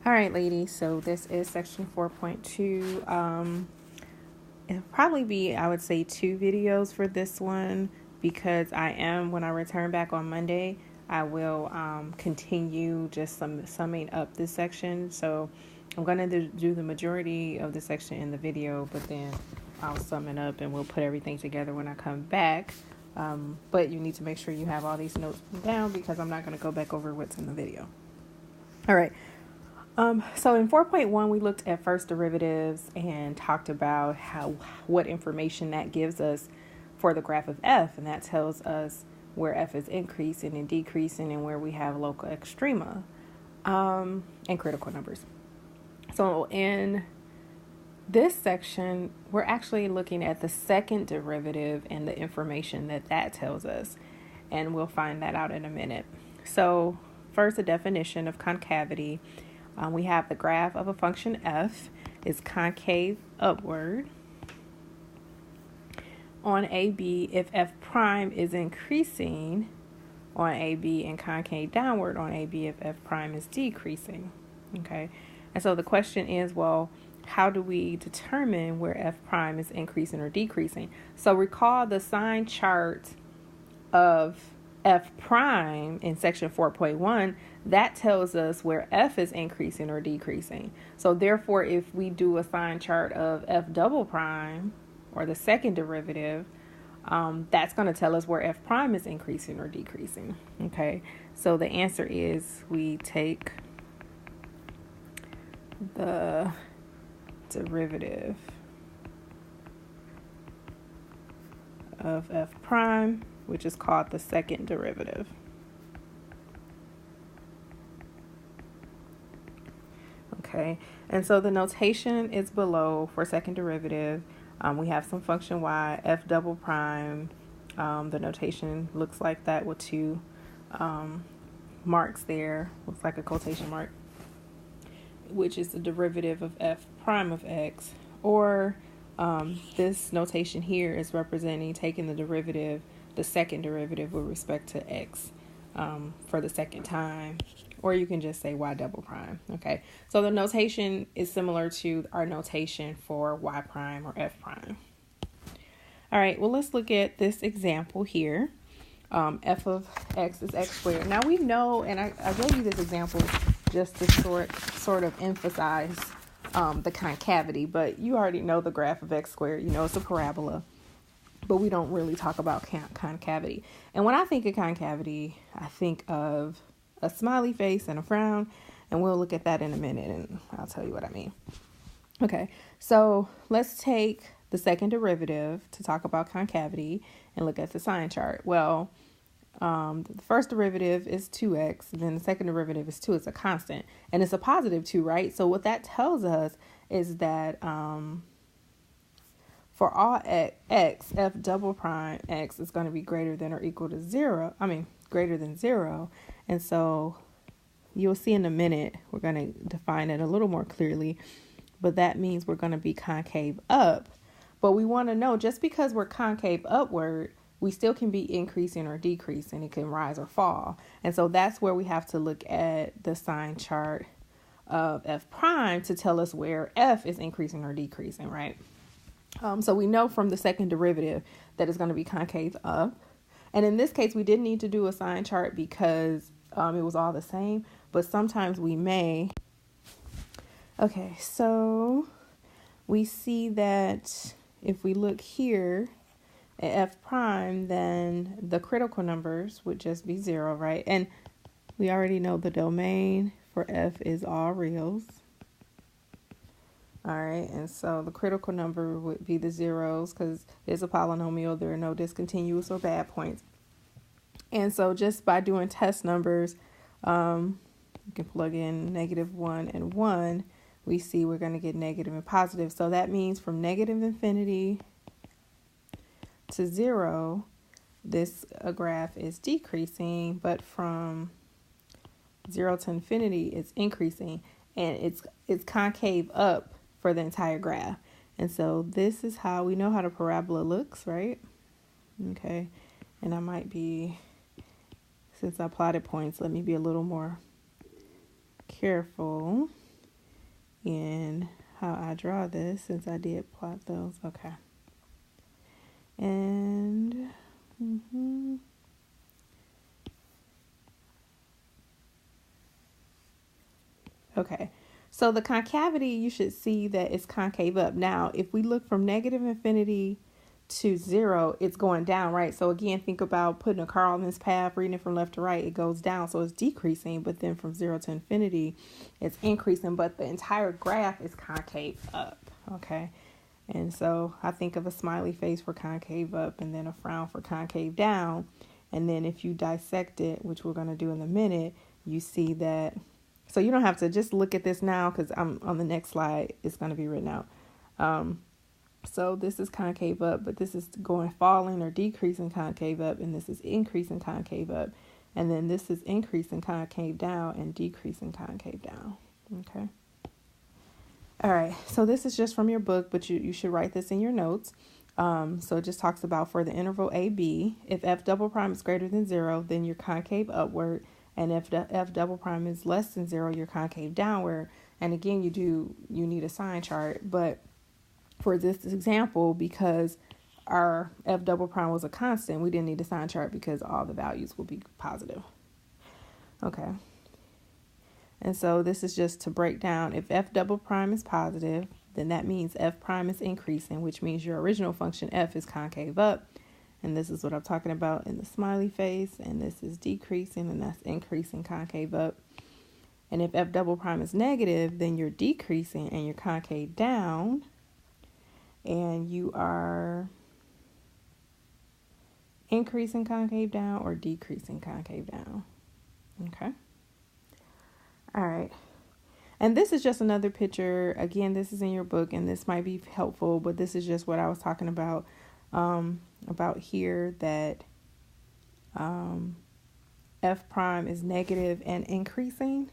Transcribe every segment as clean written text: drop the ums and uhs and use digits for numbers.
All right, ladies, so this is section 4.2. It'll probably be, I would say, 2 videos for this one because when I return back on Monday, I will continue just summing up this section. So I'm going to do the majority of the section in the video, but then I'll sum it up and we'll put everything together when I come back. But you need to make sure you have all these notes down because I'm not going to go back over what's in the video. All right. So in 4.1, we looked at first derivatives and talked about what information that gives us for the graph of f, and that tells us where f is increasing and decreasing and where we have local extrema and critical numbers. So in this section, we're actually looking at the second derivative and the information that tells us, and we'll find that out in a minute. So first, a definition of concavity. We have the graph of a function f is concave upward on AB if f prime is increasing on AB and concave downward on AB if f prime is decreasing. Okay, and so the question is, well, how do we determine where f prime is increasing or decreasing? So recall the sign chart of f prime in section 4.1, that tells us where f is increasing or decreasing. So therefore, if we do a sign chart of f double prime or the second derivative, that's going to tell us where f prime is increasing or decreasing. Okay, so the answer is we take the derivative of f prime, which is called the second derivative. Okay, and so the notation is below for second derivative. We have some function y, f double prime. The notation looks like that with two marks there. Looks like a quotation mark, which is the derivative of f prime of x. Or this notation here is representing taking the derivative, the second derivative with respect to x for the second time. Or you can just say y double prime. Okay, so the notation is similar to our notation for y prime or f prime. All right, well, let's look at this example here. F of x is x squared. Now we know, and I gave you this example just to sort of emphasize the concavity, but you already know the graph of x squared. You know it's a parabola, but we don't really talk about concavity. And when I think of concavity, I think of a smiley face and a frown, and we'll look at that in a minute and I'll tell you what I mean. Okay, so let's take the second derivative to talk about concavity and look at the sign chart. Well, the first derivative is 2x, and then the second derivative is 2. It's a constant, and it's a positive 2, right? So what that tells us is that for all x, f double prime x is going to be greater than or equal to 0. Greater than 0. And so you'll see in a minute, we're going to define it a little more clearly, but that means we're going to be concave up. But we want to know, just because we're concave upward, we still can be increasing or decreasing. It can rise or fall. And so that's where we have to look at the sign chart of f prime to tell us where f is increasing or decreasing, right? So we know from the second derivative that it's going to be concave up. And in this case, we didn't need to do a sign chart because it was all the same, but sometimes we may. Okay, so we see that if we look here at f prime, then the critical numbers would just be 0, right? And we already know the domain for f is all reals. All right, and so the critical number would be the zeros because it's a polynomial. There are no discontinuous or bad points. And so just by doing test numbers, you can plug in -1 and 1. We see we're going to get negative and positive. So that means from negative infinity to 0, this graph is decreasing, but from 0 to infinity, it's increasing, and it's concave up for the entire graph. And so this is how we know how the parabola looks, right? Okay, and I might be, since I plotted points, let me be a little more careful. in how I draw this, since I did plot those. Okay. And okay. So the concavity, you should see that it's concave up. Now, if we look from negative infinity to 0, it's going down, right? So again, think about putting a car on this path, reading it from left to right, it goes down. So it's decreasing, but then from 0 to infinity, it's increasing, but the entire graph is concave up, okay? And so I think of a smiley face for concave up and then a frown for concave down. And then if you dissect it, which we're going to do in a minute, you see that. So you don't have to just look at this now, because I'm on the next slide. It's going to be written out. So this is concave up, but this is going falling or decreasing concave up, and this is increasing concave up. And then this is increasing concave down and decreasing concave down. Okay. All right. So this is just from your book, but you should write this in your notes. So it just talks about for the interval AB, if f double prime is greater than 0, then you're concave upward. And if the f double prime is less than 0, you're concave downward. And again, you need a sign chart. But for this example, because our f double prime was a constant, we didn't need a sign chart because all the values will be positive. Okay. And so this is just to break down. If f double prime is positive, then that means f prime is increasing, which means your original function f is concave up. And this is what I'm talking about in the smiley face. And this is decreasing, and that's increasing concave up. And if f double prime is negative, then you're decreasing and you're concave down. And you are increasing concave down or decreasing concave down. Okay. All right. And this is just another picture. Again, this is in your book, and this might be helpful, but this is just what I was talking about here, that f prime is negative and increasing.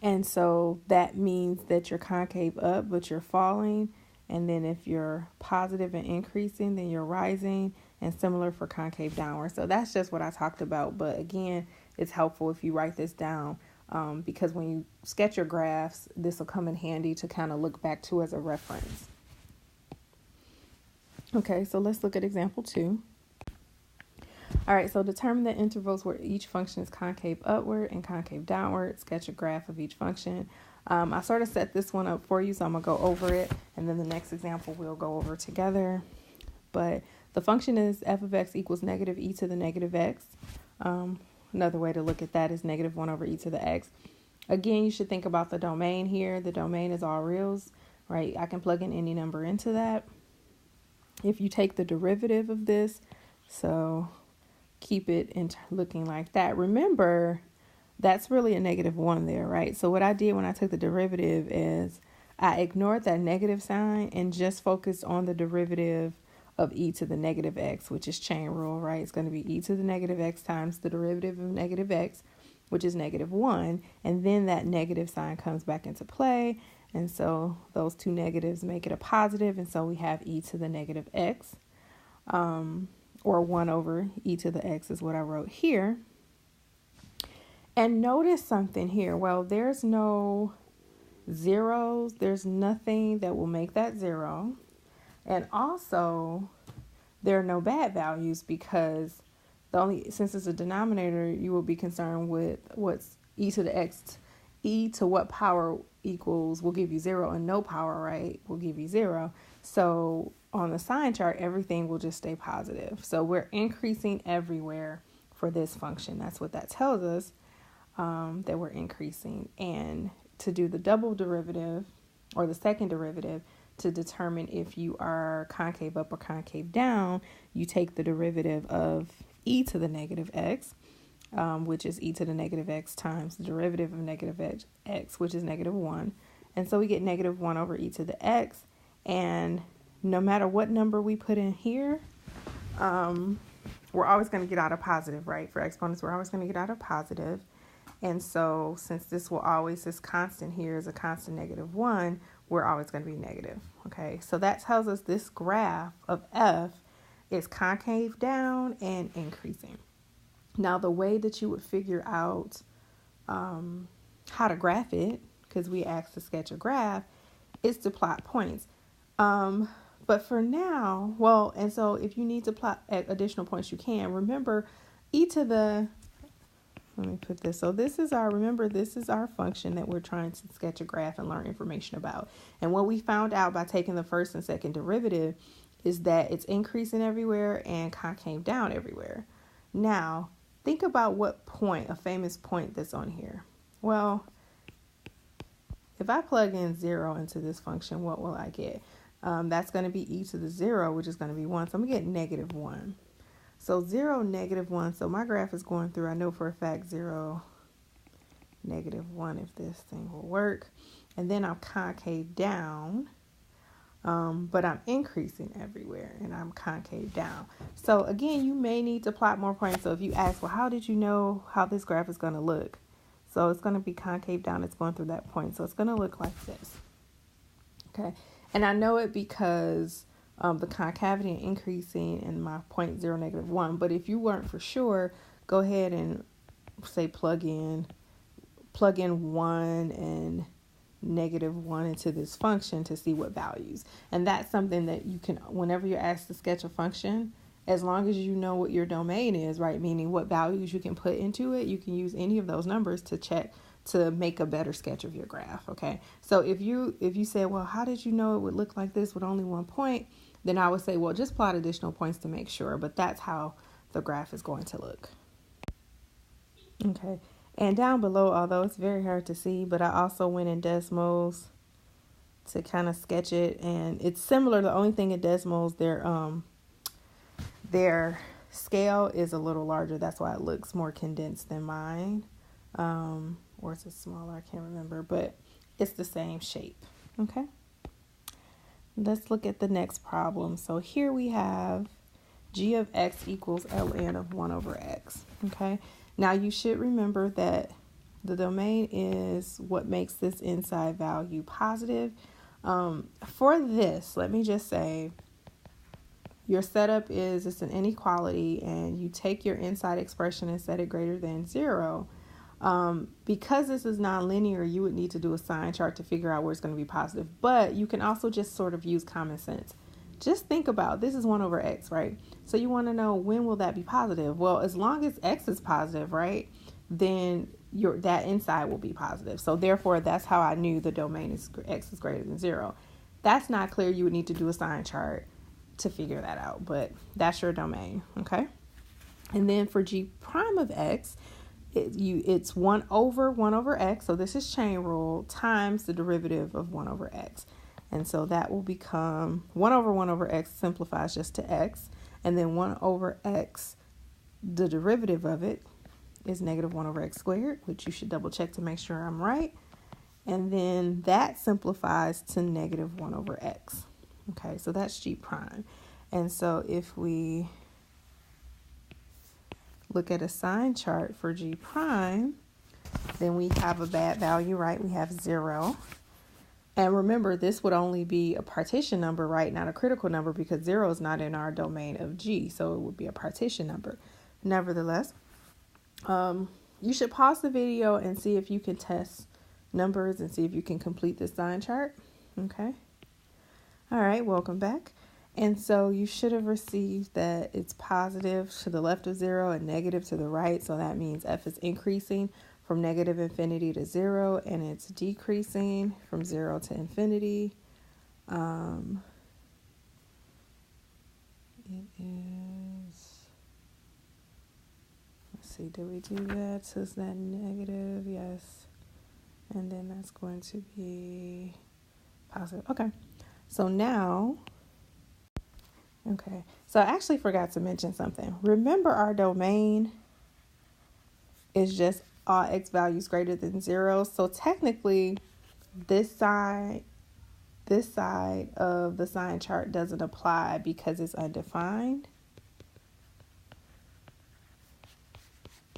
And so that means that you're concave up, but you're falling. And then if you're positive and increasing, then you're rising, and similar for concave downward. So that's just what I talked about. But again, it's helpful if you write this down, because when you sketch your graphs, this will come in handy to kind of look back to as a reference. Okay, so let's look at example 2. All right, so determine the intervals where each function is concave upward and concave downward. Sketch a graph of each function. I sort of set this one up for you, so I'm going to go over it, and then the next example we'll go over together. But the function is f of x equals negative e to the negative x. Another way to look at that is negative 1 over e to the x. Again, you should think about the domain here. The domain is all reals, right? I can plug in any number into that. If you take the derivative of this, so keep it looking like that. Remember, that's really a negative 1 there, right? So what I did when I took the derivative is I ignored that negative sign and just focused on the derivative of e to the negative x, which is chain rule, right? It's going to be e to the negative x times the derivative of negative x, which is negative 1. And then that negative sign comes back into play. And so those two negatives make it a positive. And so we have e to the negative x, or 1 over e to the x is what I wrote here. And notice something here. Well, there's no zeros. There's nothing that will make that 0. And also, there are no bad values, because since it's a denominator, you will be concerned with what's e to the x. E to what power equals will give you 0, and no power, right, will give you 0. So on the sign chart, everything will just stay positive. So we're increasing everywhere for this function. That's what that tells us, that we're increasing. And to do the double derivative, or the second derivative, to determine if you are concave up or concave down, you take the derivative of e to the negative x, which is e to the negative x times the derivative of negative x, which is negative 1. And so we get negative 1 over e to the x. And no matter what number we put in here, we're always going to get out a positive, right? For exponents, we're always going to get out a positive. And so since this constant here is a constant negative 1, we're always going to be negative. Okay, so that tells us this graph of f is concave down and increasing. Now, the way that you would figure out how to graph it, because we asked to sketch a graph, is to plot points. But for now, well, and so if you need to plot additional points, you can. Remember, let me put this. So this is our function that we're trying to sketch a graph and learn information about. And what we found out by taking the first and second derivative is that it's increasing everywhere and concave down everywhere. Now, think about what point, a famous point that's on here. Well, if I plug in 0 into this function, what will I get? That's going to be e to the 0, which is going to be 1. So I'm going to get negative 1. So 0, negative 1. So my graph is going through, I know for a fact, 0, negative 1, if this thing will work. And then I'm concave down, but I'm increasing everywhere, and I'm concave down. So again, you may need to plot more points. So if you ask, well, how did you know how this graph is going to look? So it's going to be concave down. It's going through that point. So it's going to look like this. Okay. And I know it because the concavity increasing and my point 0, negative 1. But if you weren't for sure, go ahead and say plug in 1 and negative 1 into this function to see what values. And that's something that you can, whenever you're asked to sketch a function, as long as you know what your domain is, right, meaning what values you can put into it, you can use any of those numbers to check to make a better sketch of your graph. Okay. So if you say, well, how did you know it would look like this with only 1 point? Then I would say, well, just plot additional points to make sure. But that's how the graph is going to look. Okay. And down below, although it's very hard to see, but I also went in Desmos to kind of sketch it. And it's similar. The only thing in Desmos, their scale is a little larger. That's why it looks more condensed than mine. Or is it smaller? I can't remember. But it's the same shape. Okay. Let's look at the next problem. So here we have g of x equals ln of 1 over x. Okay. Now you should remember that the domain is what makes this inside value positive. For this, let me just say, your setup is it's an inequality and you take your inside expression and set it greater than 0. Because this is nonlinear, you would need to do a sign chart to figure out where it's going to be positive. But you can also just sort of use common sense. Just think about this is 1 over x, right? So you want to know, when will that be positive? Well, as long as x is positive, right, then that inside will be positive. So therefore, that's how I knew the domain is x is greater than 0. That's not clear. You would need to do a sign chart to figure that out. But that's your domain, okay? And then for g prime of x, it's 1 over x, so this is chain rule, times the derivative of 1 over x. And so that will become 1 over x simplifies just to x, and then 1 over x, the derivative of it is negative 1 over x squared, which you should double check to make sure I'm right. And then that simplifies to negative 1 over x. Okay, so that's g prime. And so if we look at a sign chart for g prime, then we have a bad value, right? We have 0. And remember, this would only be a partition number, right? Not a critical number, because 0 is not in our domain of g. So it would be a partition number. Nevertheless, you should pause the video and see if you can test numbers and see if you can complete the sign chart. Okay. All right. Welcome back. And so you should have received that it's positive to the left of 0 and negative to the right. So that means f is increasing from negative infinity to 0, and it's decreasing from 0 to infinity. It is, let's see, did we do that? So is that negative? Yes. And then that's going to be positive. Okay. So now, okay. So I actually forgot to mention something. Remember, our domain is just all x values greater than 0. So technically, this side of the sign chart doesn't apply because it's undefined.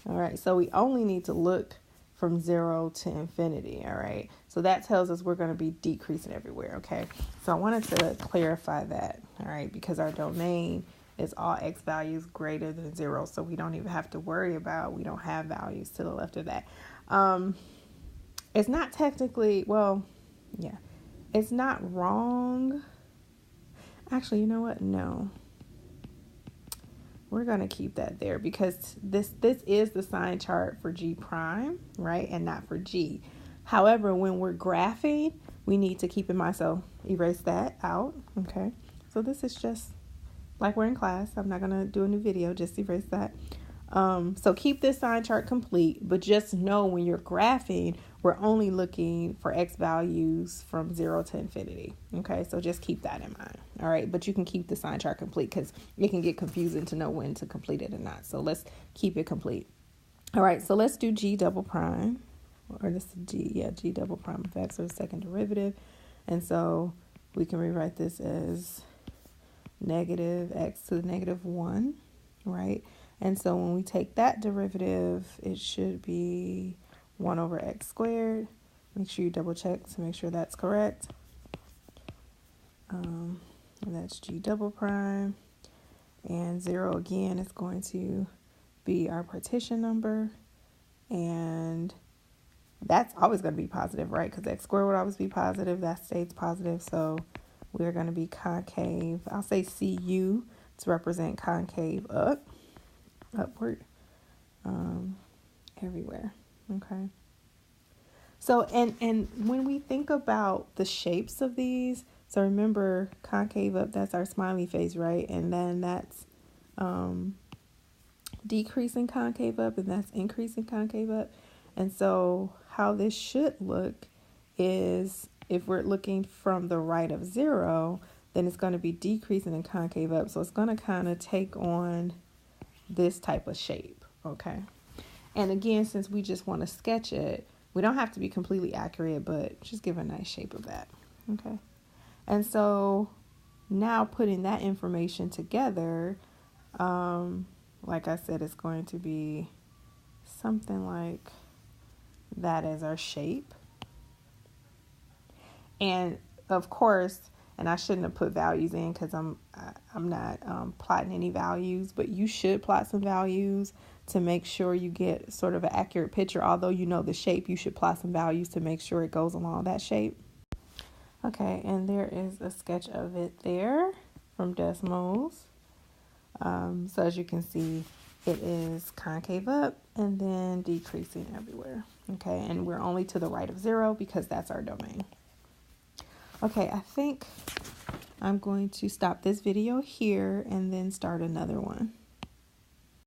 All right, so we only need to look from 0 to infinity. All right, so that tells us we're going to be decreasing everywhere. Okay, so I wanted to clarify that. All right, because our domain is all x values greater than 0, so we don't even have to worry about, we don't have values to the left of that. It's not technically, well, yeah, it's not wrong. Actually, you know what? No. We're going to keep that there because this is the sign chart for G prime, right? And not for G. However, when we're graphing, we need to keep in mind, so erase that out, okay? So this is just like we're in class. I'm not going to do a new video, just erase that. So keep this sign chart complete, but just know when you're graphing, we're only looking for X values from 0 to infinity. Okay, so just keep that in mind. All right, but you can keep the sign chart complete because it can get confusing to know when to complete it or not. So let's keep it complete. All right, so let's do G double prime, or this is G double prime of X, or second derivative. And so we can rewrite this as negative X to the negative 1, right? And so when we take that derivative, it should be 1 over X squared. Make sure you double check to make sure that's correct. And that's G double prime. And 0 again is going to be our partition number. And that's always going to be positive, right? Because X squared would always be positive. That stays positive. So we're going to be concave. I'll say CU to represent concave upward, everywhere. Okay. So, and when we think about the shapes of these, so remember concave up, that's our smiley face, right? And then that's decreasing concave up, and that's increasing concave up. And so how this should look is, if we're looking from the right of 0, then it's going to be decreasing in concave up. So it's going to kind of take on this type of shape, okay? And again, since we just want to sketch it, we don't have to be completely accurate, but just give a nice shape of that, okay? And so now putting that information together, like I said, it's going to be something like that as our shape. And of course, and I shouldn't have put values in because I'm not plotting any values, but you should plot some values to make sure you get sort of an accurate picture. Although you know the shape, you should plot some values to make sure it goes along that shape. Okay, and there is a sketch of it there from Desmos. So as you can see, it is concave up and then decreasing everywhere. Okay, and we're only to the right of 0 because that's our domain. Okay, I think I'm going to stop this video here and then start another one.